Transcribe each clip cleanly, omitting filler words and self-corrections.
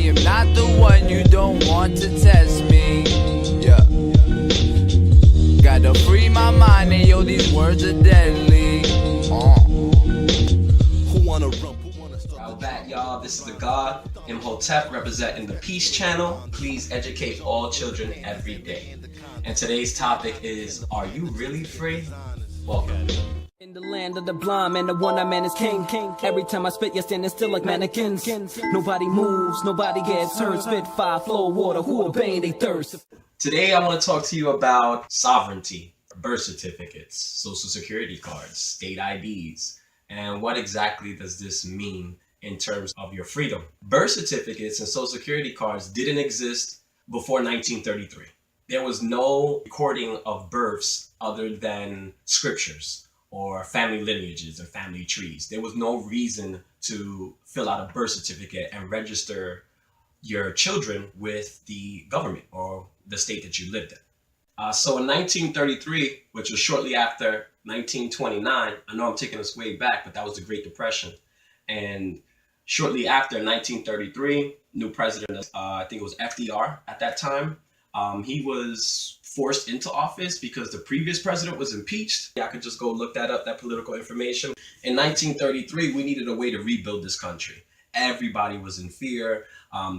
am not the one you don't want to test me. Yeah. Gotta free my mind, and yo, these words are deadly. Who wanna run? Right back, y'all. This is the God, Imhotep, representing the Peace Channel. Please educate all children every day. And today's topic is, are you really free? Welcome. In the land of the blind, man, the one I man is king. Every time I spit, you're standing still like mannequins. Nobody moves, nobody gets hurt. Spit fire, flow water, who obeying they thirst. Today I want to talk to you about sovereignty, birth certificates, social security cards, state IDs, and what exactly does this mean in terms of your freedom. Birth certificates and social security cards didn't exist before 1933. There was no recording of births other than scriptures or family lineages or family trees. There was no reason to fill out a birth certificate and register your children with the government or the state that you lived in. So in 1933, which was shortly after 1929, I know I'm taking us way back, but that was the Great Depression. And shortly after 1933, new president, I think it was FDR at that time, he was forced into office because the previous president was impeached. I could just go look that up, that political information. In 1933, we needed a way to rebuild this country. Everybody was in fear.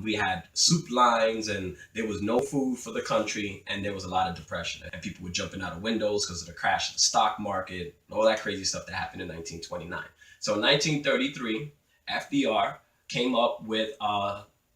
We had soup lines and there was no food for the country, and there was a lot of depression, and people were jumping out of windows because of the crash of the stock market, all that crazy stuff that happened in 1929. So in 1933, FDR came up with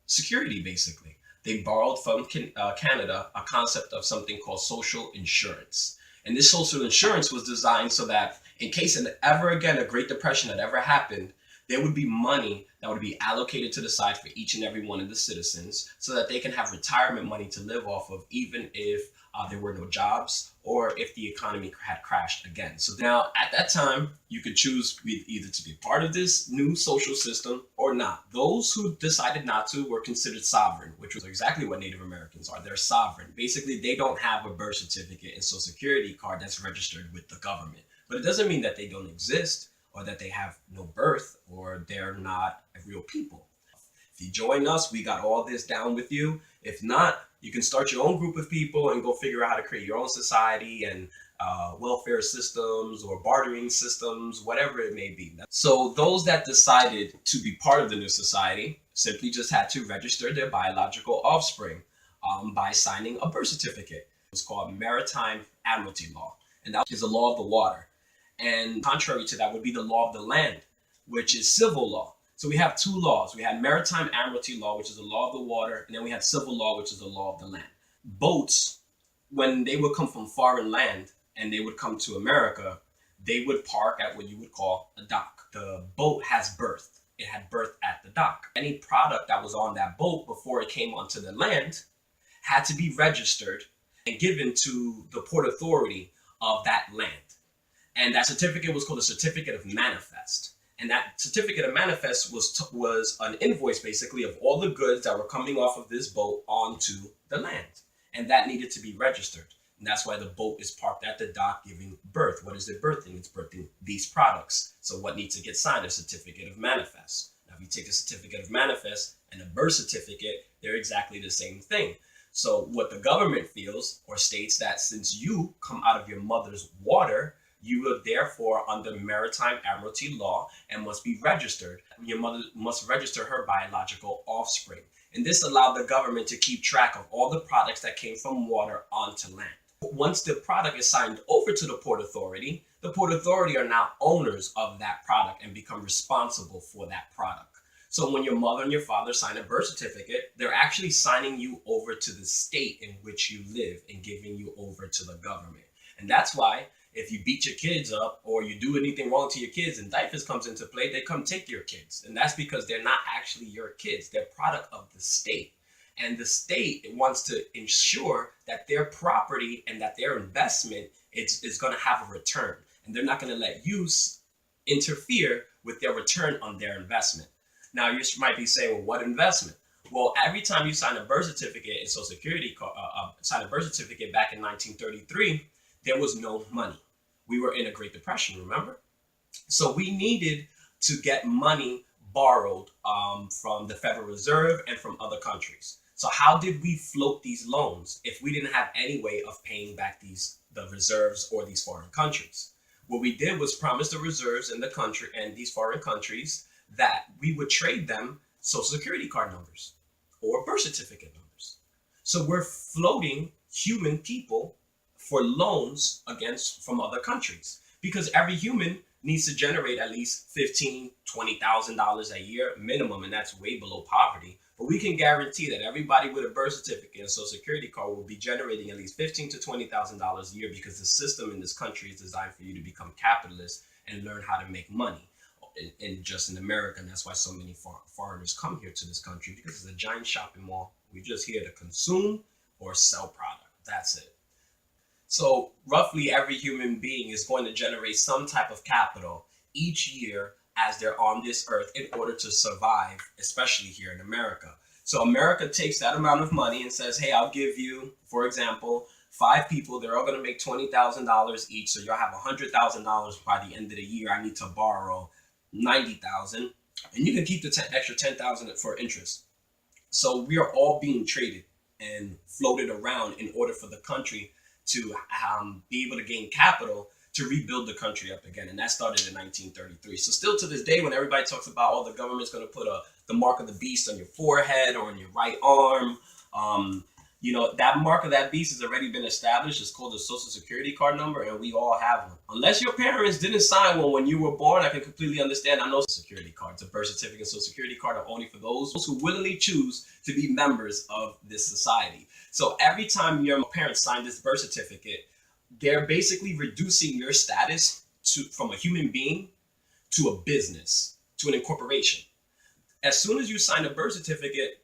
security, basically. They borrowed from Canada a concept of something called social insurance. And this social insurance was designed so that in case ever again a Great Depression had ever happened, there would be money that would be allocated to the side for each and every one of the citizens so that they can have retirement money to live off of, even if there were no jobs or if the economy had crashed again. So now at that time, you could choose either to be part of this new social system or not. Those who decided not to were considered sovereign, which was exactly what Native Americans are. They're sovereign. Basically, they don't have a birth certificate and social security card that's registered with the government. But it doesn't mean that they don't exist, or that they have no birth, or they're not a real people. If you join us, we got all this down with you. If not, you can start your own group of people and go figure out how to create your own society and welfare systems or bartering systems, whatever it may be. So those that decided to be part of the new society simply just had to register their biological offspring by signing a birth certificate. It was called Maritime Admiralty Law, and that is a law of the water. And contrary to that would be the law of the land, which is civil law. So we have two laws. We had Maritime Admiralty Law, which is the law of the water, and then we had civil law, which is the law of the land. Boats, when they would come from foreign land and they would come to America, they would park at what you would call a dock. The boat has birth. It had birth at the dock. Any product that was on that boat before it came onto the land had to be registered and given to the port authority of that land. And that certificate was called a certificate of manifest. And that certificate of manifest was an invoice, basically, of all the goods that were coming off of this boat onto the land. And that needed to be registered. And that's why the boat is parked at the dock giving birth. What is it birthing? It's birthing these products. So what needs to get signed? A certificate of manifest. Now, if you take a certificate of manifest and a birth certificate, they're exactly the same thing. So what the government feels or states that since you come out of your mother's water, you are therefore under Maritime Admiralty Law and must be registered. Your mother must register her biological offspring. And this allowed the government to keep track of all the products that came from water onto land. Once the product is signed over to the Port Authority are now owners of that product and become responsible for that product. So when your mother and your father sign a birth certificate, they're actually signing you over to the state in which you live and giving you over to the government. And that's why if you beat your kids up or you do anything wrong to your kids and diapers comes into play, they come take your kids. And that's because they're not actually your kids. They're product of the state. And the state wants to ensure that their property and that their investment is going to have a return. And they're not going to let you interfere with their return on their investment. Now, you might be saying, well, what investment? Well, every time you sign a birth certificate and Social Security, sign a birth certificate back in 1933, there was no money. We were in a Great Depression, remember? So we needed to get money borrowed from the Federal Reserve and from other countries. So how did we float these loans if we didn't have any way of paying back the reserves or these foreign countries? What we did was promise the reserves in the country and these foreign countries that we would trade them social security card numbers or birth certificate numbers. So we're floating human people for loans against from other countries because every human needs to generate at least $15,000-$20,000 a year minimum, and that's way below poverty. But we can guarantee that everybody with a birth certificate and social security card will be generating at least $15,000 to $20,000 a year because the system in this country is designed for you to become capitalist and learn how to make money. In just in America, and that's why so many foreigners come here to this country, because it's a giant shopping mall. We're just here to consume or sell product. That's it. So roughly every human being is going to generate some type of capital each year as they're on this earth in order to survive, especially here in America. So America takes that amount of money and says, hey, I'll give you, for example, 5 people, they're all going to make $20,000 each. So you'll have $100,000 by the end of the year. I need to borrow 90,000, and you can keep the extra 10,000 for interest. So we are all being traded and floated around in order for the country to be able to gain capital to rebuild the country up again. And that started in 1933. So still to this day, when everybody talks about, oh, the government's going to put the mark of the beast on your forehead or on your right arm, that mark of that beast has already been established. It's called the social security card number, and we all have one. Unless your parents didn't sign one when you were born, I can completely understand. I know security cards, a birth certificate, and social security card are only for those who willingly choose to be members of this society. So every time your parents sign this birth certificate, they're basically reducing your status from a human being to a business, to an incorporation. As soon as you sign a birth certificate,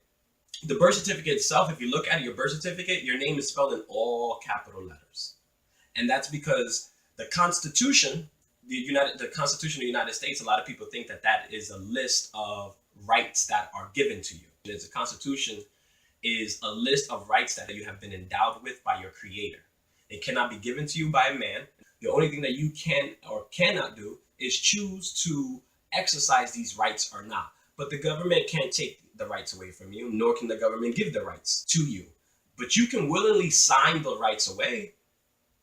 the birth certificate itself, if you look at your birth certificate, your name is spelled in all capital letters. And that's because the Constitution, the Constitution of the United States, a lot of people think that is a list of rights that are given to you. The Constitution is a list of rights that you have been endowed with by your creator. It cannot be given to you by a man. The only thing that you can or cannot do is choose to exercise these rights or not. But the government can't take the rights away from you, nor can the government give the rights to you. But you can willingly sign the rights away.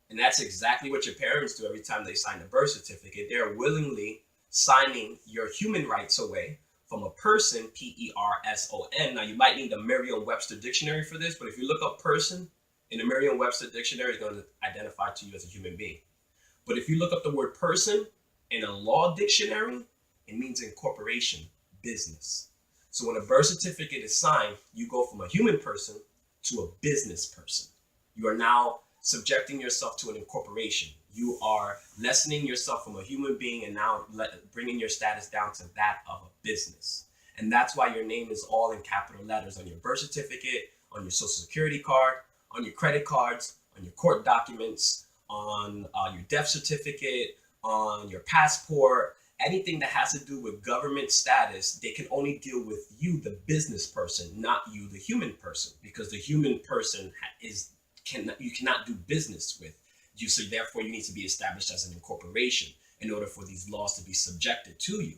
And that's exactly what your parents do every time they sign a birth certificate. They're willingly signing your human rights away from a person, P-E-R-S-O-N. Now, you might need a Merriam-Webster dictionary for this, but if you look up person in a Merriam-Webster dictionary, it's going to identify to you as a human being. But if you look up the word person in a law dictionary, it means incorporation, business. So when a birth certificate is signed, you go from a human person to a business person. You are now subjecting yourself to an incorporation. You are lessening yourself from a human being and now bringing your status down to that of a business. And that's why your name is all in capital letters on your birth certificate, on your social security card, on your credit cards, on your court documents, on your death certificate, on your passport. Anything that has to do with government status, they can only deal with you, the business person, not you, the human person, because the human person you cannot do business with you. So therefore, you need to be established as an incorporation in order for these laws to be subjected to you.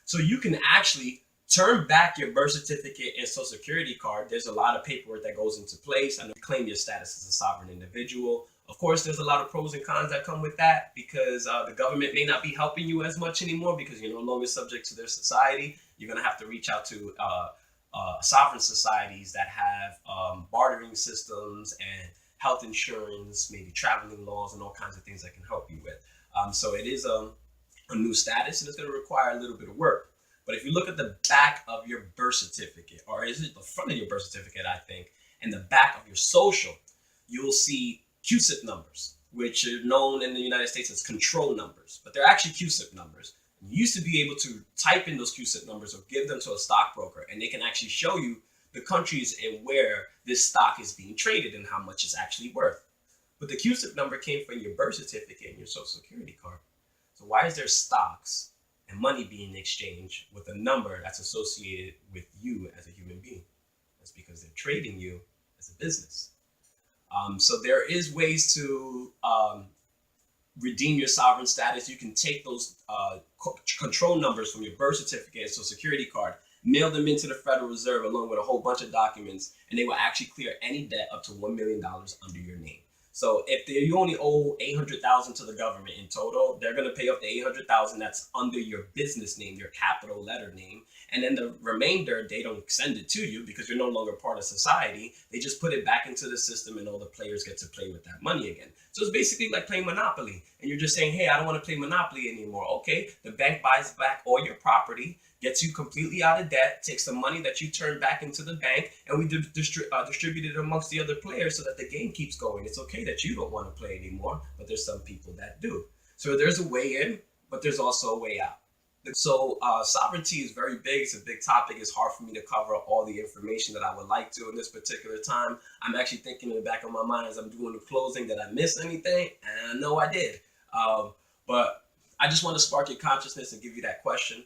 So you can actually turn back your birth certificate and social security card. There's a lot of paperwork that goes into place and claim your status as a sovereign individual. Of course, there's a lot of pros and cons that come with that because the government may not be helping you as much anymore because you're no longer subject to their society. You're going to have to reach out to sovereign societies that have bartering systems and health insurance, maybe traveling laws and all kinds of things that can help you with. So it is a new status and it's going to require a little bit of work. But if you look at the back of your birth certificate, or is it the front of your birth certificate, I think, and the back of your social, you'll see CUSIP numbers, which are known in the United States as control numbers, but they're actually CUSIP numbers. You used to be able to type in those CUSIP numbers or give them to a stockbroker, and they can actually show you the countries and where this stock is being traded and how much it's actually worth. But the CUSIP number came from your birth certificate and your social security card. So why is there stocks and money being exchanged with a number that's associated with you as a human being? That's because they're trading you as a business. So there is ways to redeem your sovereign status, you can take those control numbers from your birth certificate and social security card, mail them into the Federal Reserve along with a whole bunch of documents, and they will actually clear any debt up to $1 million under your name. So if you only owe $800,000 to the government in total, they're going to pay off the $800,000 that's under your business name, your capital letter name. And then the remainder, they don't send it to you because you're no longer part of society. They just put it back into the system and all the players get to play with that money again. So it's basically like playing Monopoly. And you're just saying, hey, I don't want to play Monopoly anymore. Okay, the bank buys back all your property, gets you completely out of debt, takes the money that you turn back into the bank, and we distribute it amongst the other players so that the game keeps going. It's okay that you don't want to play anymore, but there's some people that do. So there's a way in, but there's also a way out. So sovereignty is very big. It's a big topic. It's hard for me to cover all the information that I would like to in this particular time. I'm actually thinking in the back of my mind as I'm doing the closing that I missed anything, and I know I did. But I just want to spark your consciousness and give you that question.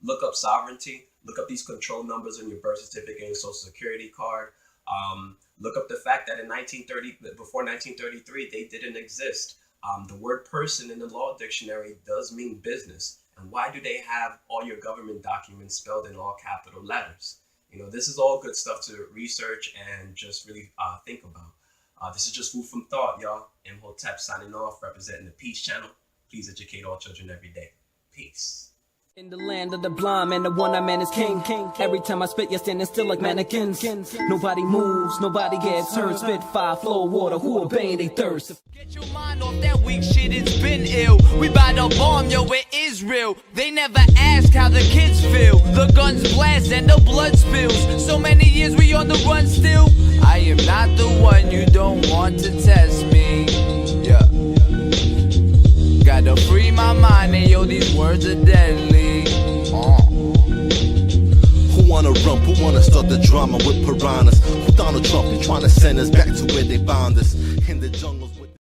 Look up sovereignty. Look up these control numbers on your birth certificate and social security card. Look up the fact that before 1933, they didn't exist. The word person in the law dictionary does mean business. And why do they have all your government documents spelled in all capital letters? You know, this is all good stuff to research and just really think about. This is just food from thought, y'all. Imhotep signing off, representing the Peace Channel. Please educate all children every day. Peace. In the land of the blind man, the one-eyed man is king. Every time I spit, you're standing still like mannequins. Nobody moves, nobody gets hurt. Spit fire, flow water, who obey they thirst. Get your mind off that weak shit, it's been ill. We bout to bomb, yo, it is real. They never ask how the kids feel. The guns blast and the blood spills. So many years we on the run still. I am not the one you don't want to test me. Yeah. Gotta free my mind, and yo, these words are deadly. Who wanna rump? Who wanna start the drama with piranhas? Who Donald Trump is trying to send us back to where they found us?